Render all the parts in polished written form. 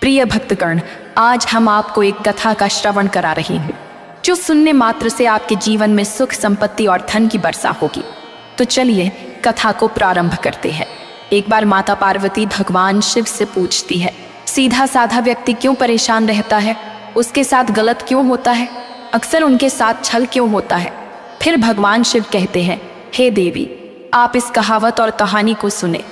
प्रिय भक्तगण, आज हम आपको एक कथा का श्रवण करा रहे हैं जो सुनने मात्र से आपके जीवन में सुख, संपत्ति और धन की वर्षा होगी। तो चलिए कथा को प्रारंभ करते हैं। एक बार माता पार्वती भगवान शिव से पूछती है, सीधा साधा व्यक्ति क्यों परेशान रहता है? उसके साथ गलत क्यों होता है? अक्सर उनके साथ छल क्यों होता है? फिर भगवान शिव कहते हैं, हे देवी, आप इस कहावत और कहानी को सुने,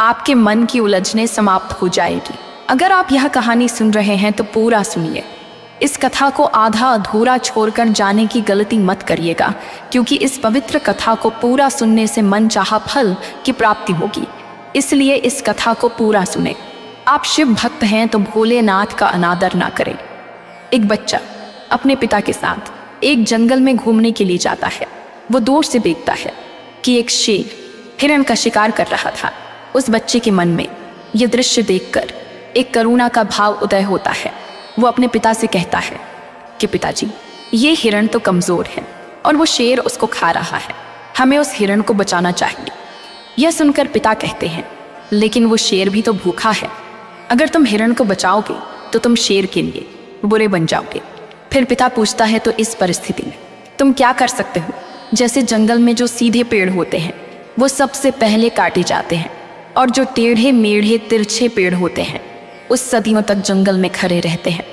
आपके मन की उलझने समाप्त हो जाएगी। अगर आप यह कहानी सुन रहे हैं तो पूरा सुनिए। इस कथा को आधा अधूरा छोड़कर जाने की गलती मत करिएगा, क्योंकि इस पवित्र कथा को पूरा सुनने से मनचाहा फल की प्राप्ति होगी। इसलिए इस कथा को पूरा सुने। आप शिव भक्त हैं तो भोलेनाथ का अनादर ना करें। एक बच्चा अपने पिता के साथ एक जंगल में घूमने के लिए जाता है। वो दूर से देखता है कि एक शेर हिरण का शिकार कर रहा था। उस बच्चे के मन में यह दृश्य देखकर एक करुणा का भाव उदय होता है। वो अपने पिता से कहता है कि पिताजी, ये हिरण तो कमज़ोर है और वो शेर उसको खा रहा है, हमें उस हिरण को बचाना चाहिए। यह सुनकर पिता कहते हैं, लेकिन वो शेर भी तो भूखा है, अगर तुम हिरण को बचाओगे तो तुम शेर के लिए बुरे बन जाओगे। फिर पिता पूछता है, तो इस परिस्थिति में तुम क्या कर सकते हो? जैसे जंगल में जो सीधे पेड़ होते हैं वो सबसे पहले काटे जाते हैं, और जो टेढ़े मेढ़े तिरछे पेड़ होते हैं उस सदियों तक जंगल में खड़े रहते हैं।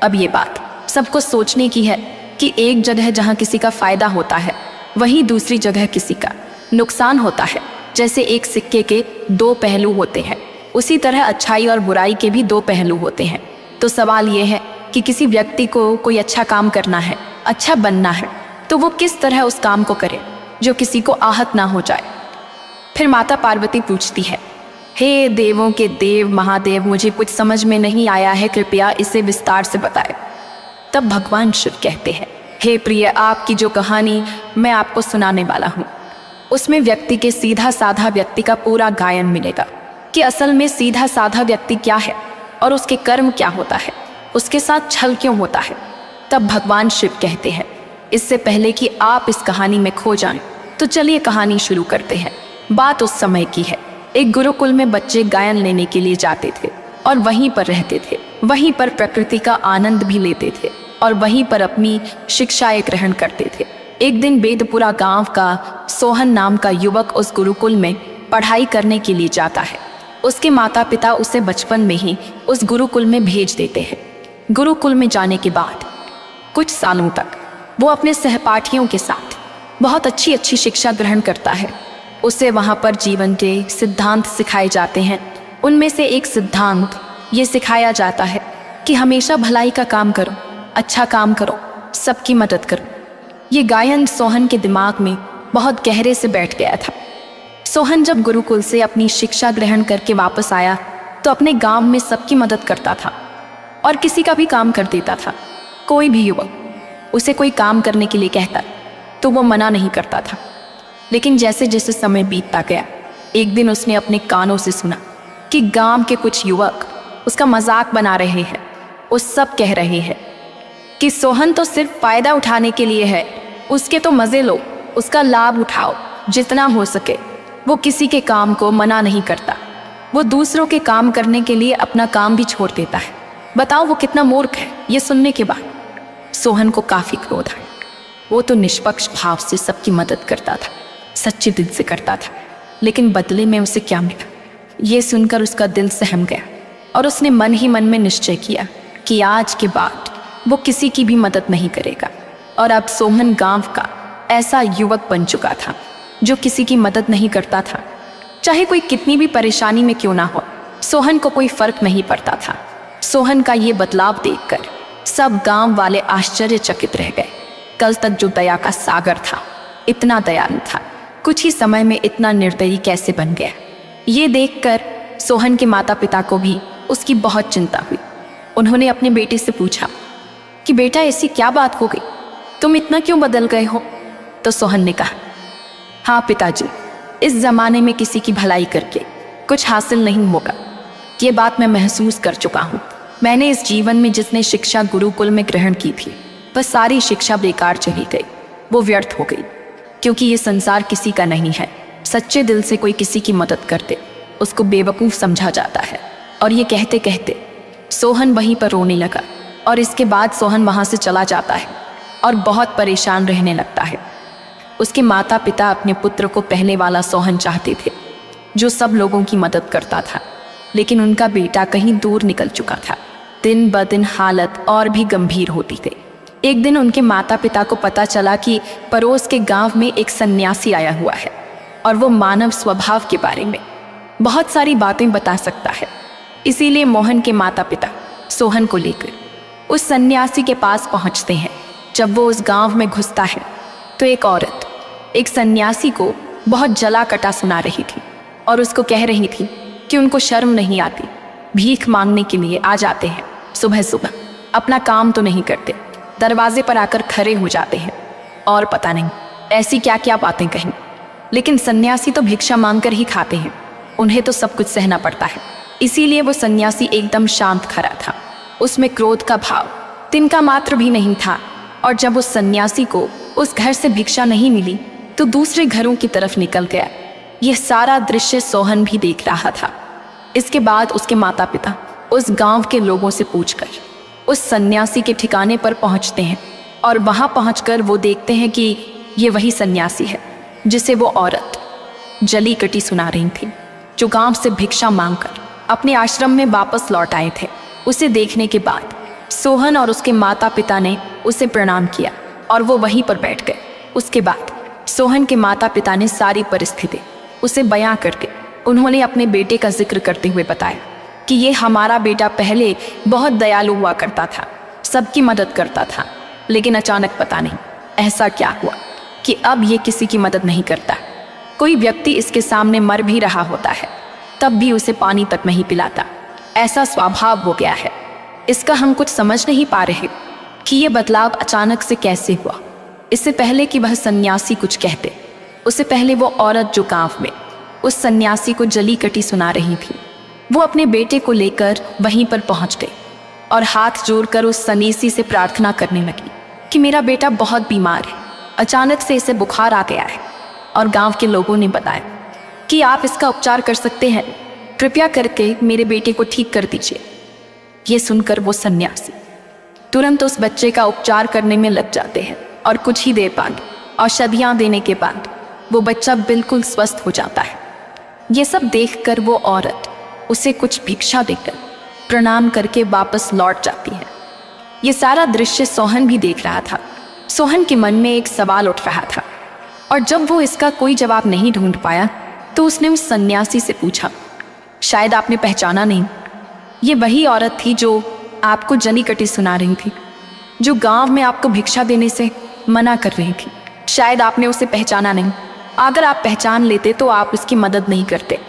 अब ये बात सबको सोचने की है कि एक जगह जहाँ किसी का फायदा होता है वहीं दूसरी जगह किसी का नुकसान होता है। जैसे एक सिक्के के दो पहलू होते हैं, उसी तरह अच्छाई और बुराई के भी दो पहलू होते हैं। तो सवाल ये है कि किसी व्यक्ति को कोई अच्छा काम करना है, अच्छा बनना है, तो वो किस तरह उस काम को करे जो किसी को आहत ना हो जाए। फिर माता पार्वती पूछती है, हे देवों के देव महादेव, मुझे कुछ समझ में नहीं आया है, कृपया इसे विस्तार से बताएं। तब भगवान शिव कहते हैं, हे प्रिय, आपकी जो कहानी मैं आपको सुनाने वाला हूँ उसमें व्यक्ति के सीधा साधा व्यक्ति का पूरा गायन मिलेगा कि असल में सीधा साधा व्यक्ति क्या है और उसके कर्म क्या होता है, उसके साथ छल क्यों होता है। तब भगवान शिव कहते हैं, इससे पहले कि आप इस कहानी में खो जाएं, तो चलिए कहानी शुरू करते हैं। बात उस समय की है। एक गुरुकुल में बच्चे गायन लेने के लिए जाते थे और वहीं पर रहते थे, वहीं पर प्रकृति का आनंद भी लेते थे और वहीं पर अपनी शिक्षाएं ग्रहण करते थे। एक दिन बेदपुरा गांव का सोहन नाम का युवक उस गुरुकुल में पढ़ाई करने के लिए जाता है। उसके माता पिता उसे बचपन में ही उस गुरुकुल में भेज देते हैं। गुरुकुल में जाने के बाद कुछ सालों तक वो अपने सहपाठियों के साथ बहुत अच्छी शिक्षा ग्रहण करता है। उसे वहाँ पर जीवन के सिद्धांत सिखाए जाते हैं। उनमें से एक सिद्धांत ये सिखाया जाता है कि हमेशा भलाई का काम करो, अच्छा काम करो, सबकी मदद करो। ये गायन सोहन के दिमाग में बहुत गहरे से बैठ गया था। सोहन जब गुरुकुल से अपनी शिक्षा ग्रहण करके वापस आया तो अपने गांव में सबकी मदद करता था और किसी का भी काम कर देता था। कोई भी युवक उसे कोई काम करने के लिए कहता तो वो मना नहीं करता था। लेकिन जैसे जैसे समय बीतता गया, एक दिन उसने अपने कानों से सुना कि गांव के कुछ युवक उसका मजाक बना रहे हैं। वो सब कह रहे हैं कि सोहन तो सिर्फ फायदा उठाने के लिए है, उसके तो मज़े लो, उसका लाभ उठाओ जितना हो सके। वो किसी के काम को मना नहीं करता, वो दूसरों के काम करने के लिए अपना काम भी छोड़ देता है। बताओ वो कितना मूर्ख है। ये सुनने के बाद सोहन को काफ़ी क्रोध आया। वो तो निष्पक्ष भाव से सबकी मदद करता था, सच्चे दिल से करता था, लेकिन बदले में उसे क्या मिला, ये सुनकर उसका दिल सहम गया और उसने मन ही मन में निश्चय किया कि आज के बाद वो किसी की भी मदद नहीं करेगा। और अब सोहन गांव का ऐसा युवक बन चुका था जो किसी की मदद नहीं करता था। चाहे कोई कितनी भी परेशानी में क्यों ना हो, सोहन को कोई फर्क नहीं पड़ता था। सोहन का ये बदलाव देखकर सब गांव वाले आश्चर्यचकित रह गए। कल तक जो दया का सागर था, इतना दयालु था, कुछ ही समय में इतना निर्दयी कैसे बन गया। ये देखकर सोहन के माता पिता को भी उसकी बहुत चिंता हुई। उन्होंने अपने बेटे से पूछा कि बेटा, ऐसी क्या बात हो गई, तुम इतना क्यों बदल गए हो? तो सोहन ने कहा, हाँ पिताजी, इस ज़माने में किसी की भलाई करके कुछ हासिल नहीं होगा। ये बात मैं महसूस कर चुका हूँ। मैंने इस जीवन में जितने शिक्षा गुरुकुल में ग्रहण की थी वह सारी शिक्षा बेकार चली गई, वो व्यर्थ हो गई, क्योंकि ये संसार किसी का नहीं है। सच्चे दिल से कोई किसी की मदद करते उसको बेवकूफ़ समझा जाता है। और ये कहते कहते सोहन वहीं पर रोने लगा और इसके बाद सोहन वहाँ से चला जाता है और बहुत परेशान रहने लगता है। उसके माता पिता अपने पुत्र को पहले वाला सोहन चाहते थे जो सब लोगों की मदद करता था, लेकिन उनका बेटा कहीं दूर निकल चुका था। दिन ब दिन हालत और भी गंभीर होती थी। एक दिन उनके माता पिता को पता चला कि पड़ोस के गांव में एक सन्यासी आया हुआ है और वो मानव स्वभाव के बारे में बहुत सारी बातें बता सकता है। इसीलिए मोहन के माता पिता सोहन को लेकर उस सन्यासी के पास पहुंचते हैं। जब वो उस गांव में घुसता है तो एक औरत एक सन्यासी को बहुत जला कटा सुना रही थी और उसको कह रही थी कि उनको शर्म नहीं आती, भीख मांगने के लिए आ जाते हैं सुबह सुबह, अपना काम तो नहीं करते, दरवाजे पर आकर खड़े हो जाते हैं और पता नहीं ऐसी क्या क्या बातें कहीं। लेकिन सन्यासी तो भिक्षा मांगकर ही खाते हैं, उन्हें तो सब कुछ सहना पड़ता है। इसीलिए वो सन्यासी एकदम शांत खड़ा था, उसमें क्रोध का भाव तिनका मात्र भी नहीं था। और जब उस सन्यासी को उस घर से भिक्षा नहीं मिली तो दूसरे घरों की तरफ निकल गया। यह सारा दृश्य सोहन भी देख रहा था। इसके बाद उसके माता पिता उस गांव के लोगों से पूछकर उस सन्यासी के ठिकाने पर पहुंचते हैं और वहां पहुंचकर वो देखते हैं कि ये वही सन्यासी है जिसे वो औरत जली कटी सुना रही थी, जो गांव से भिक्षा मांगकर अपने आश्रम में वापस लौट आए थे। उसे देखने के बाद सोहन और उसके माता पिता ने उसे प्रणाम किया और वो वहीं पर बैठ गए। उसके बाद सोहन के माता पिता ने सारी परिस्थिति उसे बयां करके उन्होंने अपने बेटे का जिक्र करते हुए बताया कि ये हमारा बेटा पहले बहुत दयालु हुआ करता था, सबकी मदद करता था, लेकिन अचानक पता नहीं ऐसा क्या हुआ कि अब ये किसी की मदद नहीं करता। कोई व्यक्ति इसके सामने मर भी रहा होता है तब भी उसे पानी तक नहीं पिलाता। ऐसा स्वभाव हो गया है। इसका हम कुछ समझ नहीं पा रहे कि ये बदलाव अचानक से कैसे हुआ। इससे पहले कि वह सन्यासी कुछ कहते, उससे पहले वो औरत जो गांव में उस सन्यासी को जली कटी सुना रही थी, वो अपने बेटे को लेकर वहीं पर पहुंच गई और हाथ जोड़कर उस सन्यासी से प्रार्थना करने लगी कि मेरा बेटा बहुत बीमार है, अचानक से इसे बुखार आ गया है और गांव के लोगों ने बताया कि आप इसका उपचार कर सकते हैं, कृपया करके मेरे बेटे को ठीक कर दीजिए। ये सुनकर वो सन्यासी तुरंत उस बच्चे का उपचार करने में लग जाते हैं और कुछ ही देर बाद औषधियाँ देने के बाद वो बच्चा बिल्कुल स्वस्थ हो जाता है। ये सब देखकर वो औरत उसे कुछ भिक्षा देकर प्रणाम करके वापस लौट जाती है। ये सारा दृश्य सोहन भी देख रहा था। सोहन के मन में एक सवाल उठ रहा था और जब वो इसका कोई जवाब नहीं ढूंढ पाया तो उसने उस सन्यासी से पूछा, शायद आपने पहचाना नहीं, ये वही औरत थी जो आपको जली कटी सुना रही थी, जो गांव में आपको भिक्षा देने से मना कर रही थी। शायद आपने उसे पहचाना नहीं, अगर आप पहचान लेते तो आप उसकी मदद नहीं करते।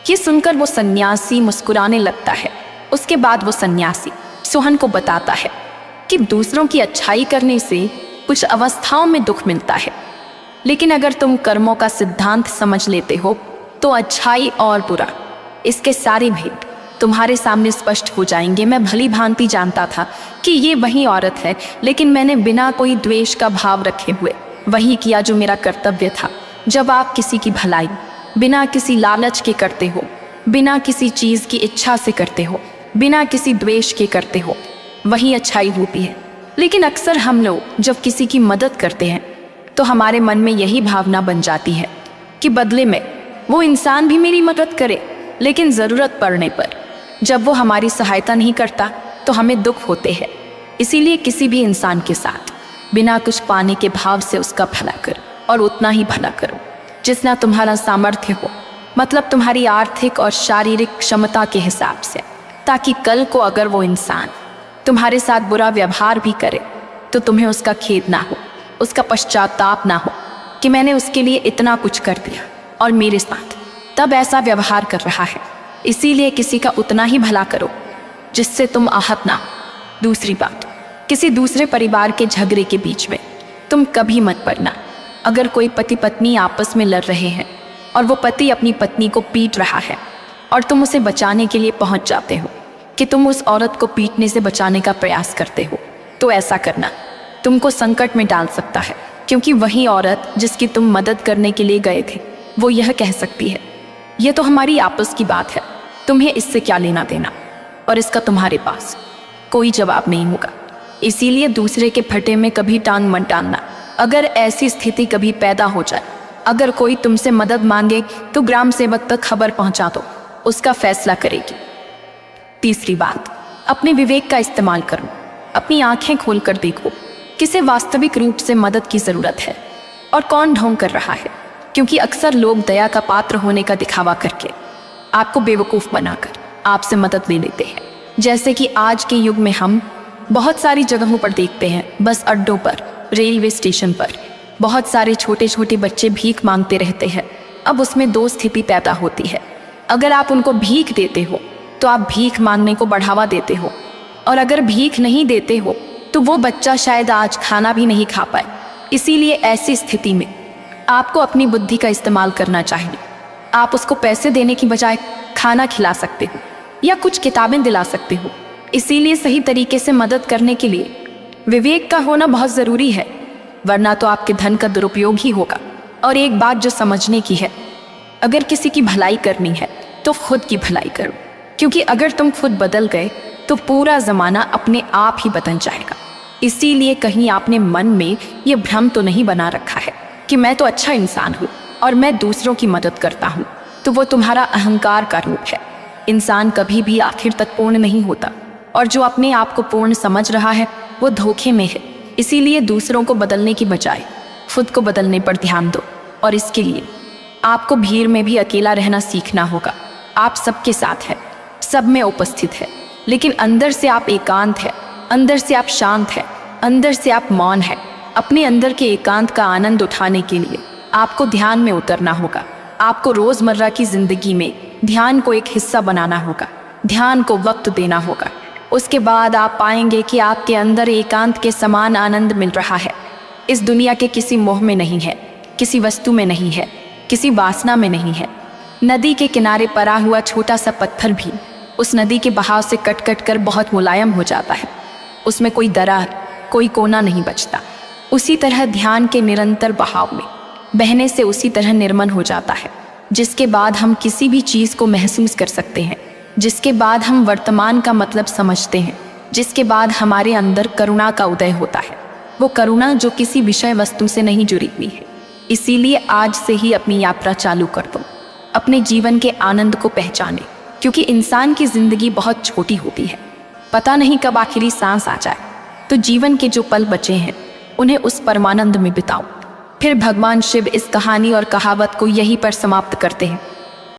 ये सुनकर वो सन्यासी मुस्कुराने लगता है। उसके बाद वो सन्यासी सोहन को बताता है कि दूसरों की अच्छाई करने से कुछ अवस्थाओं में दुख मिलता है, लेकिन अगर तुम कर्मों का सिद्धांत समझ लेते हो तो अच्छाई और बुरा, इसके सारे भेद तुम्हारे सामने स्पष्ट हो जाएंगे। मैं भली भांति जानता था कि ये वही औरत है, लेकिन मैंने बिना कोई द्वेष का भाव रखे हुए वही किया जो मेरा कर्तव्य था। जब आप किसी की भलाई बिना किसी लालच के करते हो, बिना किसी चीज़ की इच्छा से करते हो, बिना किसी द्वेष के करते हो, वही अच्छाई होती है। लेकिन अक्सर हम लोग जब किसी की मदद करते हैं तो हमारे मन में यही भावना बन जाती है कि बदले में वो इंसान भी मेरी मदद करे, लेकिन ज़रूरत पड़ने पर जब वो हमारी सहायता नहीं करता तो हमें दुख होते हैं। इसीलिए किसी भी इंसान के साथ बिना कुछ पाने के भाव से उसका भला करो और उतना ही भला करो जितना तुम्हारा सामर्थ्य हो, मतलब तुम्हारी आर्थिक और शारीरिक क्षमता के हिसाब से, ताकि कल को अगर वो इंसान तुम्हारे साथ बुरा व्यवहार भी करे तो तुम्हें उसका खेद ना हो, उसका पश्चाताप ना हो कि मैंने उसके लिए इतना कुछ कर दिया और मेरे साथ तब ऐसा व्यवहार कर रहा है। इसीलिए किसी का उतना ही भला करो जिससे तुम आहत ना हो। दूसरी बात, किसी दूसरे परिवार के झगड़े के बीच में तुम कभी मत पड़ना। अगर कोई पति पत्नी आपस में लड़ रहे हैं और वो पति अपनी पत्नी को पीट रहा है और तुम उसे बचाने के लिए पहुंच जाते हो कि तुम उस औरत को पीटने से बचाने का प्रयास करते हो, तो ऐसा करना तुमको संकट में डाल सकता है, क्योंकि वही औरत जिसकी तुम मदद करने के लिए गए थे वो यह कह सकती है, यह तो हमारी आपस की बात है, तुम्हें इससे क्या लेना देना। और इसका तुम्हारे पास कोई जवाब नहीं होगा। इसीलिए दूसरे के फटे में कभी टांग मत डालना। अगर ऐसी स्थिति कभी पैदा हो जाए, अगर कोई तुमसे मदद मांगे तो ग्राम सेवक तक खबर पहुंचा दो, उसका फैसला करेगी। तीसरी बात, अपने विवेक का इस्तेमाल करो। अपनी आंखें खोलकर देखो किसे वास्तविक रूप से मदद की जरूरत है और कौन ढोंग कर रहा है, क्योंकि अक्सर लोग दया का पात्र होने का दिखावा करके आपको बेवकूफ़ बनाकर आपसे मदद ले लेते हैं। जैसे कि आज के युग में हम बहुत सारी जगहों पर देखते हैं, बस अड्डों पर, रेलवे स्टेशन पर बहुत सारे छोटे छोटे बच्चे भीख मांगते रहते हैं। अब उसमें दो स्थिति पैदा होती है। अगर आप उनको भीख देते हो तो आप भीख मांगने को बढ़ावा देते हो, और अगर भीख नहीं देते हो तो वो बच्चा शायद आज खाना भी नहीं खा पाए। इसीलिए ऐसी स्थिति में आपको अपनी बुद्धि का इस्तेमाल करना चाहिए। आप उसको पैसे देने की बजाय खाना खिला सकते हो या कुछ किताबें दिला सकते हो। इसीलिए सही तरीके से मदद करने के लिए विवेक का होना बहुत ज़रूरी है, वरना तो आपके धन का दुरुपयोग ही होगा। और एक बात जो समझने की है, अगर किसी की भलाई करनी है तो खुद की भलाई करो, क्योंकि अगर तुम खुद बदल गए तो पूरा ज़माना अपने आप ही बदल जाएगा। इसीलिए कहीं आपने मन में ये भ्रम तो नहीं बना रखा है कि मैं तो अच्छा इंसान हूँ और मैं दूसरों की मदद करता हूँ, तो वो तुम्हारा अहंकार का रूप है। इंसान कभी भी आखिर तक पूर्ण नहीं होता, और जो अपने आप को पूर्ण समझ रहा है वो धोखे में है। इसीलिए दूसरों को बदलने की बजाय खुद को बदलने पर ध्यान दो, और इसके लिए आपको भीड़ में भी अकेला रहना सीखना होगा। आप सबके साथ हैं, सब में उपस्थित है, लेकिन अंदर से आप एकांत है, अंदर से आप शांत है, अंदर से आप मौन है। अपने अंदर के एकांत का आनंद उठाने के लिए आपको ध्यान में उतरना होगा। आपको रोज़मर्रा की ज़िंदगी में ध्यान को एक हिस्सा बनाना होगा, ध्यान को वक्त देना होगा। उसके बाद आप पाएंगे कि आपके अंदर एकांत के समान आनंद मिल रहा है। इस दुनिया के किसी मोह में नहीं है, किसी वस्तु में नहीं है, किसी वासना में नहीं है। नदी के किनारे पड़ा हुआ छोटा सा पत्थर भी उस नदी के बहाव से कट कट कर बहुत मुलायम हो जाता है। उसमें कोई दरार, कोई कोना नहीं बचता। उसी तरह ध्यान के निरंतर बहाव में बहने से उसी तरह निर्मल हो जाता है, जिसके बाद हम किसी भी चीज़ को महसूस कर सकते हैं, जिसके बाद हम वर्तमान का मतलब समझते हैं, जिसके बाद हमारे अंदर करुणा का उदय होता है। वो करुणा जो किसी विषय वस्तु से नहीं जुड़ी हुई है। इसीलिए आज से ही अपनी यात्रा चालू कर दो, अपने जीवन के आनंद को पहचाने, क्योंकि इंसान की ज़िंदगी बहुत छोटी होती है। पता नहीं कब आखिरी सांस आ जाए, तो जीवन के जो पल बचे हैं उन्हें उस परमानंद में बिताओ। फिर भगवान शिव इस कहानी और कहावत को यहीं पर समाप्त करते हैं।